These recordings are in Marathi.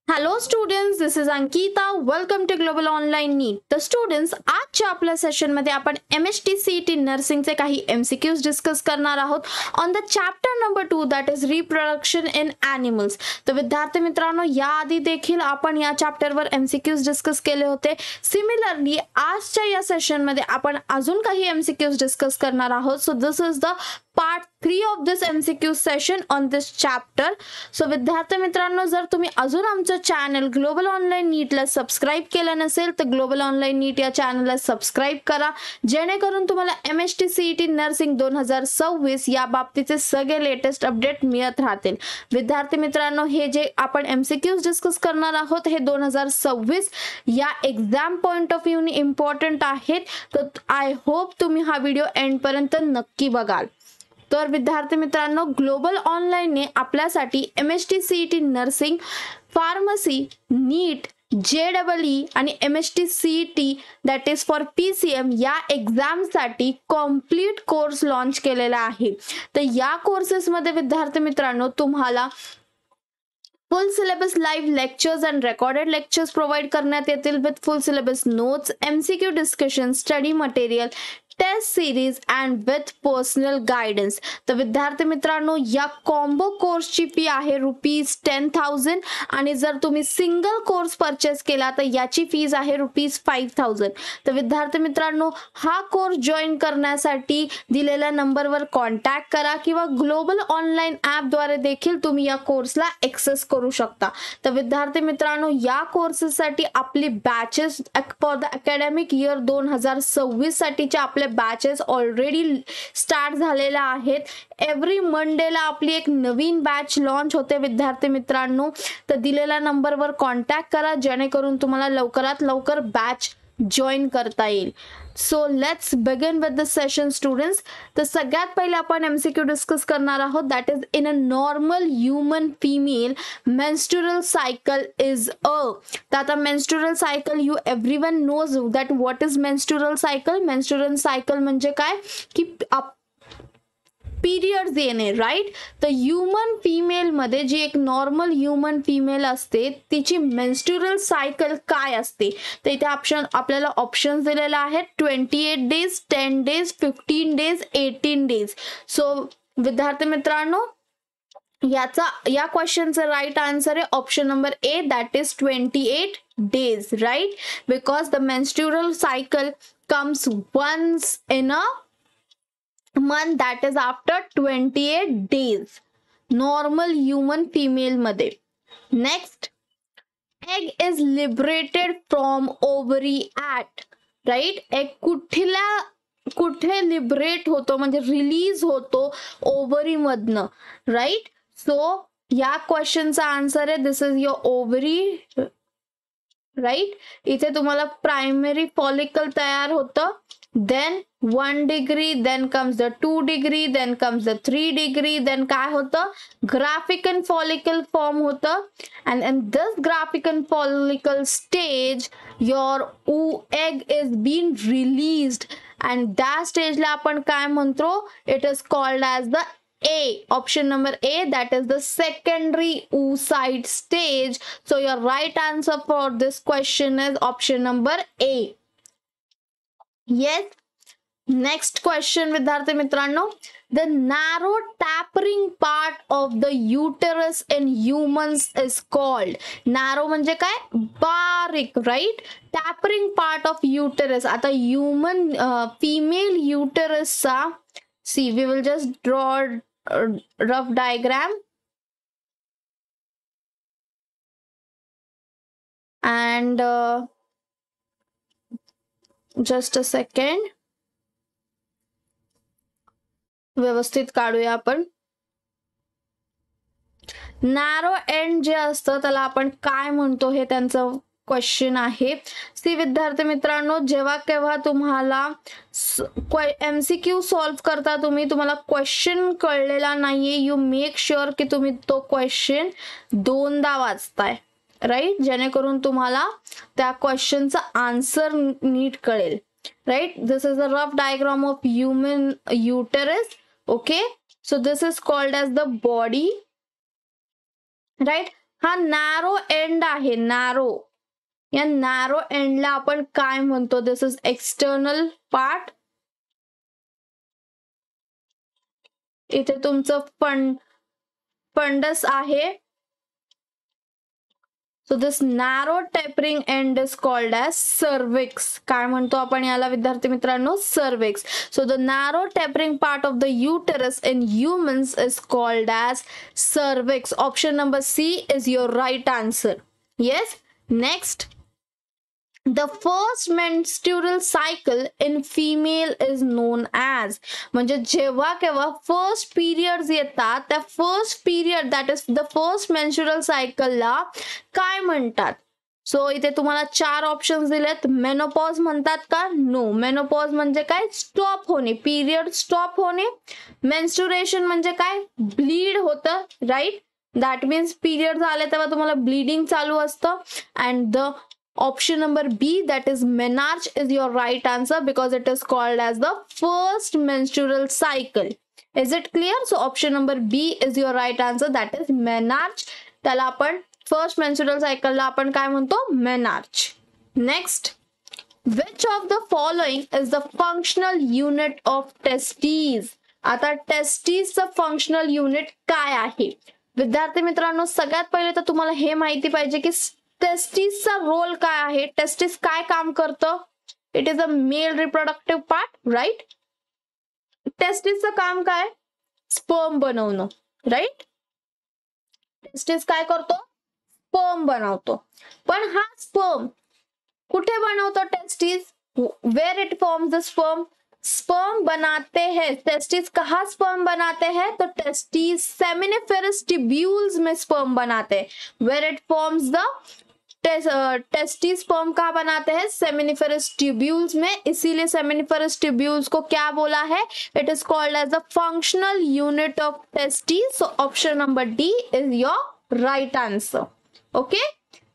Hello students, this is Ankita. Welcome to Global Online NEET. तर स्टुडंट्स, आजच्या आपल्या सेशनमध्ये आपण MST CET नर्सिंगचे काही MCQs डिस्कस करणार आहोत on the chapter number 2 that is reproduction in animals. तर विद्यार्थी मित्रांनो, याआधी देखील आपण या चॅप्टरवर MCQs डिस्कस केले होते. सिमिलरली आजच्या या सेशनमध्ये आपण अजून काही MCQs डिस्कस करणार आहोत. So this is the part 3 of this MCQ session on this chapter. So विद्यार्थी मित्रांनो, जर तुम्ही अजून आमचं चॅनल ग्लोबल ऑनलाईन नीटला सबस्क्राईब केलं नसेल तर ग्लोबल ऑनलाईन नीट या चॅनलला सबस्क्राईब करा, जेणेकरून तुम्हाला MST CET नर्सिंग 2026 या बाबतीचे सगळे लेटेस्ट अपडेट मिळत राहतील. विद्यार्थी मित्रांनो, हे जे आपण MCQs डिस्कस करणार आहोत हे 2026 या एक्झाम पॉइंट ऑफ व्ह्यूने इम्पॉर्टंट आहेत. तर आय होप तुम्ही हा व्हिडिओ एंड पर्यंत नक्की बघाल. तर विद्यार्थी मित्रांनो, ग्लोबल ऑनलाईनने आपल्यासाठी MST CET नर्सिंग, फार्मसी, नीट, JEE आणि MST CET that is for PCM या एक्झामसाठी कम्प्लीट कोर्स लॉन्च केलेला आहे. तर या कोर्सेसमध्ये विद्यार्थी मित्रांनो तुम्हाला full syllabus live lectures and recorded lectures provide करण्यात येतील with full syllabus notes, MCQ discussion, study material, test series and with personal guidance. तर विद्यार्थी मित्रांनो, या कॉम्बो कोर्सची फी आहे ₹10,000 आणि जर तुम्ही सिंगल कोर्स परचेस केला तर याची फीज आहे ₹5,000. तर विद्यार्थी मित्रांनो, हा कोर्स जॉईन करण्यासाठी दिलेल्या नंबरवर कॉन्टॅक्ट करा किंवा ग्लोबल ऑनलाईन ॲपद्वारे देखील तुम्ही या कोर्सला ॲक्सेस करू शकता. तर विद्यार्थी मित्रांनो, या कोर्सेससाठी आपली batches for the academic year 2026 साठीच्या आपल्या बॅचेस ऑलरेडी स्टार्ट झालेल्या आहेत. एव्हरी मंडेला आपली एक नवीन बॅच लॉन्च होते विद्यार्थी मित्रांनो. तर दिलेल्या नंबरवर कॉन्टॅक्ट करा, जेणेकरून तुम्हाला लवकरात लवकर बॅच जॉईन करता येईल. So let's begin with the session students. तर सगळ्यात पहिले आपण MCQ डिस्कस करणार आहोत that is in a normal human female menstrual cycle is a. तर आता menstrual cycle you everyone knows that what is menstrual cycle. Menstrual cycle म्हणजे काय की पिरियड्स येणे, राईट. तर ह्युमन फिमेल मध्ये जी एक नॉर्मल ह्युमन फिमेल असते तिची मेन्स्ट्रुअल सायकल काय असते. तर इथे आपल्याला ऑप्शन्स दिलेले आहेत 28 days, 10 days, 15 days, 18 days. So विद्यार्थी मित्रांनो, या क्वेश्चनचं राईट आन्सर आहे option number A that is 28 days, right. Because the menstrual cycle comes once in a month, that is after 28 days normal human female मध्ये. Next, egg is liberated from ovary at, right. egg कुठे लिबरेट होतो म्हणजे रिलीज होतो ओव्हरी मधनं, राईट. सो या क्वेश्चनचा आन्सर आहे दिस इज युअर ओव्हरी, राईट. इथे तुम्हाला प्रायमरी फॉलिकल तयार होतं, then 1 degree, then comes the 2 degree, then comes the 3 degree, then काय होतं graphican follicle form होतं. And in this graphican follicle stage your egg is being released and that stage ला आपण काय म्हणतो, it is called as the A, option number A, that is the secondary oocyte stage. So your right answer for this question is option number A. Yes. Next question विद्यार्थी मित्रांनो, the narrow tapering part of the uterus in humans is called. narrow म्हणजे काय, बारीक, right. tapering part of uterus. आता human female uterus चा, see we will just draw a rough diagram and just a second, व्यवस्थित काढूया आपण. नॅरो एंड जे असतं त्याला आपण काय म्हणतो हे त्यांचं क्वेश्चन आहे. सी विद्यार्थी मित्रांनो, जेव्हा केव्हा तुम्हाला MCQ सॉल्व्ह करता तुम्हाला क्वेश्चन कळलेला नाहीये, यू मेक शुअर की तुम्ही तो क्वेश्चन दोनदा वाचताय, राईट, जेणेकरून तुम्हाला त्या क्वेश्चनचा आन्सर नीट कळेल, right. This is a rough diagram of human uterus. Okay, so this is called as the body, right. हा नॅरो एंड आहे, नॅरो. या नॅरो एंडला आपण काय म्हणतो? दिस इज एक्सटर्नल पार्ट. इथे तुमचं फंडस आहे. So this narrow tapering end is called as cervix. काय म्हणतो आपण याला विद्यार्थी मित्रांनो? cervix. So the narrow tapering part of the uterus in humans is called as cervix. Option number C is your right answer. Yes. Next. The first menstrual cycle in female is known as. म्हणजे जेव्हा केव्हा फर्स्ट पिरियड्स येतात, त्या first period that is the first menstrual सायकलला काय म्हणतात? सो इथे तुम्हाला 4 ऑप्शन्स दिलेत. मेनोपॉज म्हणतात का? नो. मेनोपॉज म्हणजे काय? स्टॉप होणे, पिरियड स्टॉप होणे. मेन्स्ट्रुएशन म्हणजे काय? ब्लीड होतं, राईट? दॅट मीन्स पिरियड झाले तेव्हा तुम्हाला ब्लीडिंग चालू असतं. And the option number B, that is menarche, is your right answer because it is called as the first menstrual cycle. Is it clear? So option number B is your right answer, that is menarche. त्याला आपण first menstrual cycle ला आपण काय म्हणतो? menarche. Next, which of the following is the functional unit of testes? आता testes चं functional unit काय आहे? विद्यार्थी मित्रांनो, सगळ्यात पहिले तर तुम्हाला हे माहिती पाहिजे की टेस्टिसचा रोल काय आहे? टेस्टिस काय काम करतं? It is a male reproductive part, right? टेस्टिसचं काम काय? स्पर्म बनवणं, राईट? टेस्टिस काय करतो? स्पर्म बनवतो. पण हा स्पर्म कुठे बनवतो testis? Where it forms the sperm? Sperm बनाते हैं टेस्टिस. कहाँ स्पर्म बनाते हैं? तो टेस्टिस सेमिनिफेरस ट्यूब्यूल्स में स्पर्म बनाते हैं. Where it forms the testis sperm कहाँ बनाते हैं? सेमिनिफेरस ट्यूब्यूल्स में. इसीलिए सेमिनिफेरस ट्यूब्यूल्स को क्या बोला है? It is called as the functional unit of testis. So option number D is your right answer. Okay.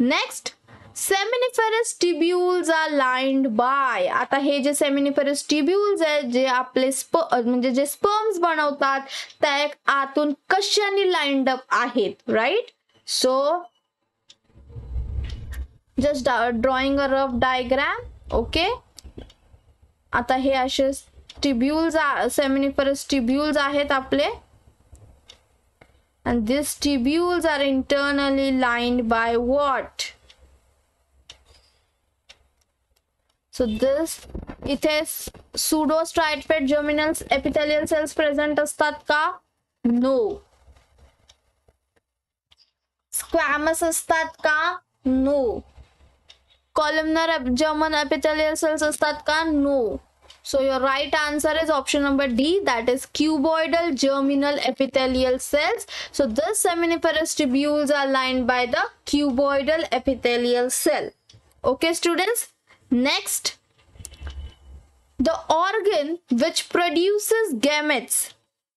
Next, seminiferous tubules are lined by. आता हे जे सेमिनिफेरस ट्यूब्यूल्स आहेत, जे आपले म्हणजे जे स्पर्म्स बनवतात, त्या एक आतून कशाने लाइंड अप आहेत, right? So just drawing a rough diagram. Okay, आता हे असे ट्यूब्यूल्स, सेमिनिफेरस ट्यूब्यूल्स आहेत आपले, and these tubules are internally lined by what? So this इथे pseudostratified germinal epithelial cells present असतात का? No. Squamous असतात का? No. Columnar German epithelial cells असतात का? No. So your right answer is option number D, that is cuboidal germinal epithelial cells. So the seminiferous tubules are lined by the cuboidal epithelial cell. Okay students. Next, the organ which produces gametes.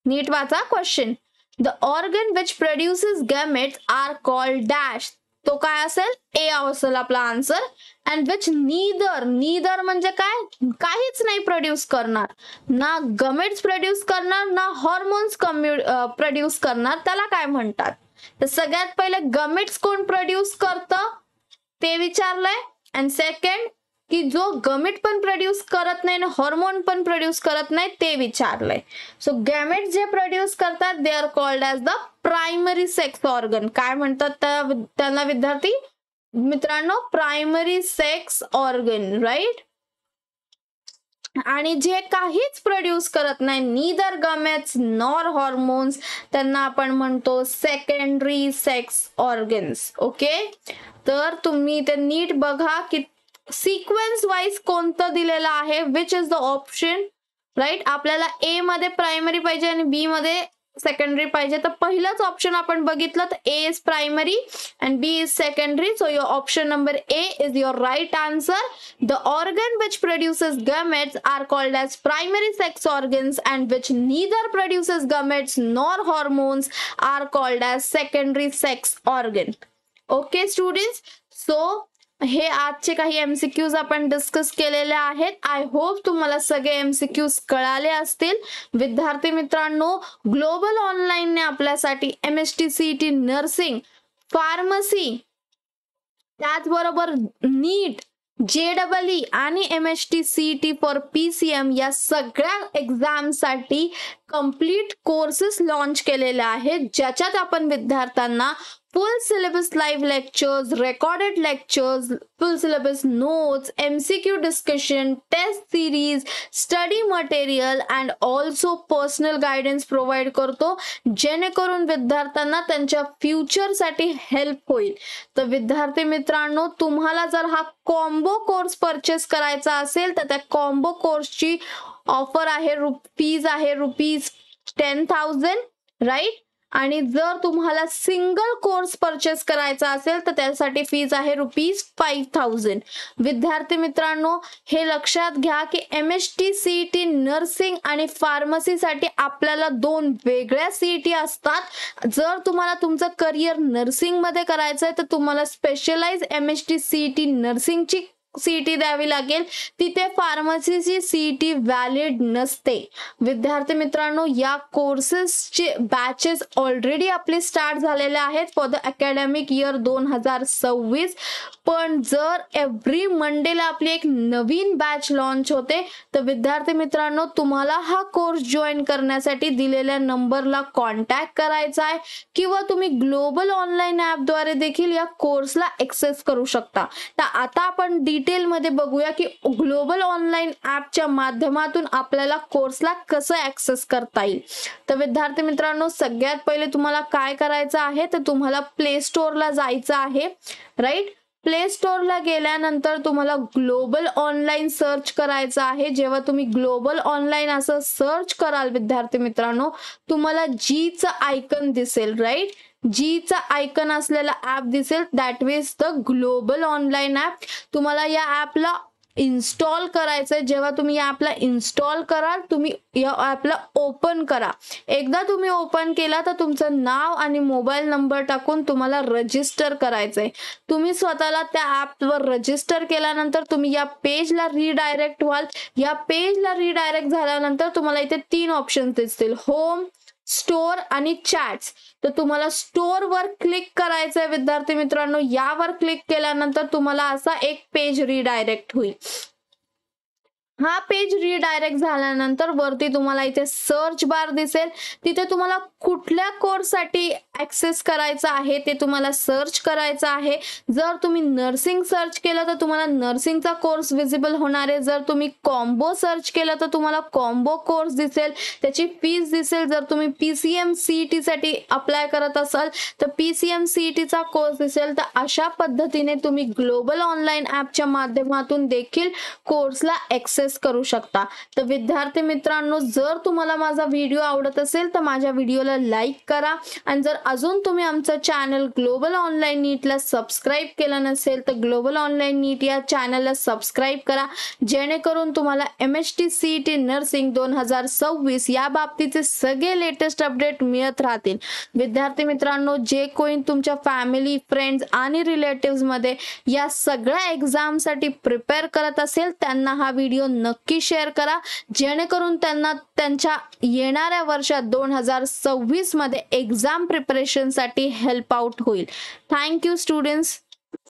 Neat वाचा question. The organ which produces gametes are called dash. तो काय असेल? ए असेल आपला answer. And which neither, neither म्हणजे काय? काहीच नाही प्रोड्यूस करणार, ना गमेट्स प्रोड्यूस करणार, ना हॉर्मोन्स प्रोड्यूस करणार, त्याला काय म्हणतात? तर सगळ्यात पहिले गमेट्स कोण प्रोड्यूस करतं ते विचारलंय. अँड सेकंड की जो गमेट पण प्रोड्यूस करत नाही आणि हॉर्मोन पण प्रोड्यूस करत नाही ते विचारलंय. सो गॅमेट जे प्रोड्यूस करतात they are called as the primary sex organ. काय म्हणतात त्यांना विद्यार्थी मित्रांनो? Primary sex organ, right? आणि जे काहीच प्रोड्यूस करत नाही, नीदर गमेट्स नॉर हॉर्मोन्स, त्यांना आपण म्हणतो सेकंडरी सेक्स ऑर्गन्स. ओके, तर तुम्ही ते नीट बघा की सिक्वेन्स वाईज कोणतं दिलेलं आहे, which is the option, right? आपल्याला ए मध्ये प्रायमरी पाहिजे आणि बी मध्ये सेकंडरी पाहिजे, तर पहिलंच ऑप्शन आपण बघितलं तर A is primary and B is secondary. So your option number A is your right answer. The organ which produces gametes are called as primary sex organs and which neither produces gametes nor hormones are called as secondary sex organ. Okay students, so हे आजचे काही एमसीक्यूज आपण डिस्कस केलेले आहेत. आय होप तुम्हाला सगळे एमसीक्यूज कळाले असतील. विद्यार्थी मित्रांनो, ग्लोबल ऑनलाईनने आपल्यासाठी MST CET नर्सिंग फार्मसी, त्याचबरोबर नीट, JEE आणि MHT CET फॉर PCM या सगळ्या एक्झामसाठी कंप्लीट कोर्सेस लॉन्च केलेले आहेत, ज्याच्यात आपण विद्यार्थ्यांना full syllabus live lectures, recorded lectures, full syllabus notes, MCQ discussion, test series, study material and also personal guidance provide करतो, जेणेकरून विद्यार्थ्यांना त्यांच्या फ्युचरसाठी हेल्प होईल. तर विद्यार्थी मित्रांनो, तुम्हाला जर हा कॉम्बो कोर्स परचेस करायचा असेल तर त्या कॉम्बो कोर्सची ऑफर आहे, फीज आहे ₹10,000, राईट. आणि जर तुम्हाला सिंगल कोर्स परचेस करायचा असेल तर त्यासाठी फीज आहे ₹5,000. विद्यार्थी मित्रांनो, हे लक्षात घ्या की MHT CET नर्सिंग आणि फार्मसीसाठी आपल्याला 2 वेगळ्या CET असतात. जर तुम्हाला तुमचं करिअर नर्सिंग मध्ये करायचं आहे तर तुम्हाला स्पेशलाइज MHT CET नर्सिंगची CET द्यावी लागेल, तिथे फार्मसीची CET व्हॅलिड नसते. विद्यार्थी मित्रांनो, या कोर्सेसचे बॅचेस ऑलरेडी आपले स्टार्ट झालेले आहेत फॉर द अकॅडमिक इयर 2026. पण जर एव्हरी मंडेला आपली एक नवीन बॅच लॉन्च होते, तर विद्यार्थी मित्रांनो, तुम्हाला हा कोर्स जॉईन करण्यासाठी दिलेल्या नंबरला कॉन्टॅक्ट करायचा आहे किंवा तुम्ही ग्लोबल ऑनलाईन ॲपद्वारे देखील या कोर्सला ॲक्सेस करू शकता. तर आता आपण डिटेल मध्ये बघूया की ग्लोबल ऑनलाईन ॲपच्या माध्यमातून आपल्याला कोर्सला कसं ॲक्सेस करता येईल. तर विद्यार्थी मित्रांनो, सगळ्यात पहिले तुम्हाला काय करायचं आहे, तर तुम्हाला प्ले स्टोअरला जायचं आहे, राईट. प्ले स्टोअरला गेल्यानंतर तुम्हाला ग्लोबल ऑनलाईन सर्च करायचं आहे. जेव्हा तुम्ही ग्लोबल ऑनलाईन असं सर्च कराल विद्यार्थी मित्रांनो, तुम्हाला Gचं आयकन दिसेल, राईट. Gचा आयकन असलेला ॲप दिसेल, that means the global online app. तुम्हाला या ॲपला इन्स्टॉल करायचंय. जेव्हा तुम्ही या ॲपला इन्स्टॉल कराल, तुम्ही या ॲपला ओपन करा. एकदा तुम्ही ओपन केला तर तुमचं नाव आणि मोबाईल नंबर टाकून तुम्हाला रजिस्टर करायचंय. तुम्ही स्वतःला त्या ॲपवर रजिस्टर केल्यानंतर तुम्ही या पेजला रिडायरेक्ट व्हाल. या पेजला रिडायरेक्ट झाल्यानंतर तुम्हाला इथे 3 ऑप्शन्स दिसतील, होम, स्टोअर आणि चॅट्स. तर तुम्हाला स्टोअर वर क्लिक करायचंय विद्यार्थी मित्रांनो. यावर क्लिक केल्यानंतर तुम्हाला असा एक पेज रिडायरेक्ट होईल. हा पेज रिडायरेक्ट झाल्यानंतर वरती तुम्हाला इथे सर्च बार दिसेल, तिथे तुम्हाला कुठल्या कोर्ससाठी ऍक्सेस करायचा आहे ते तुम्हाला सर्च करायचं आहे. जर तुम्ही नर्सिंग सर्च केलं तर तुम्हाला नर्सिंगचा कोर्स विजिबल होणार आहे. जर तुम्ही कॉम्बो सर्च केलं तर तुम्हाला कॉम्बो कोर्स दिसेल, त्याची फीस दिसेल. जर तुम्ही PCM CET साठी अप्लाय करत असाल तर PCM CET चा कोर्स दिसेल. तर अशा पद्धतीने तुम्ही ग्लोबल ऑनलाईन ॲपच्या माध्यमातून देखील कोर्सला ऍक्सेस करू शकता. तर विद्यार्थी मित्रांनो, जर तुम्हाला माझा व्हिडिओ आवडत असेल तर माझ्या व्हिडिओला लाईक करा आणि जर अजून तुम्ही आमचं चॅनल ग्लोबल ऑनलाईन नीटला सबस्क्राईब केलं नसेल तर ग्लोबल ऑनलाईन नीट या चॅनलला सबस्क्राईब करा, जेणेकरून तुम्हाला MHT CET नर्सिंग 2026 या बाबतीचे सगळे लेटेस्ट अपडेट मिळत राहतील. विद्यार्थी मित्रांनो, जे कोणी तुमच्या फॅमिली, फ्रेंड्स आणि रिलेटिव्स मध्ये या सगळ्या एक्झाम साठी प्रिपेअर करत असेल त्यांना हा व्हिडिओ नक्की शेअर करा, जेणेकरून त्यांना त्यांच्या येणाऱ्या वर्षात 2026 मध्ये एक्झाम प्रिपरेशन साठी हेल्प आउट होईल. Thank you students.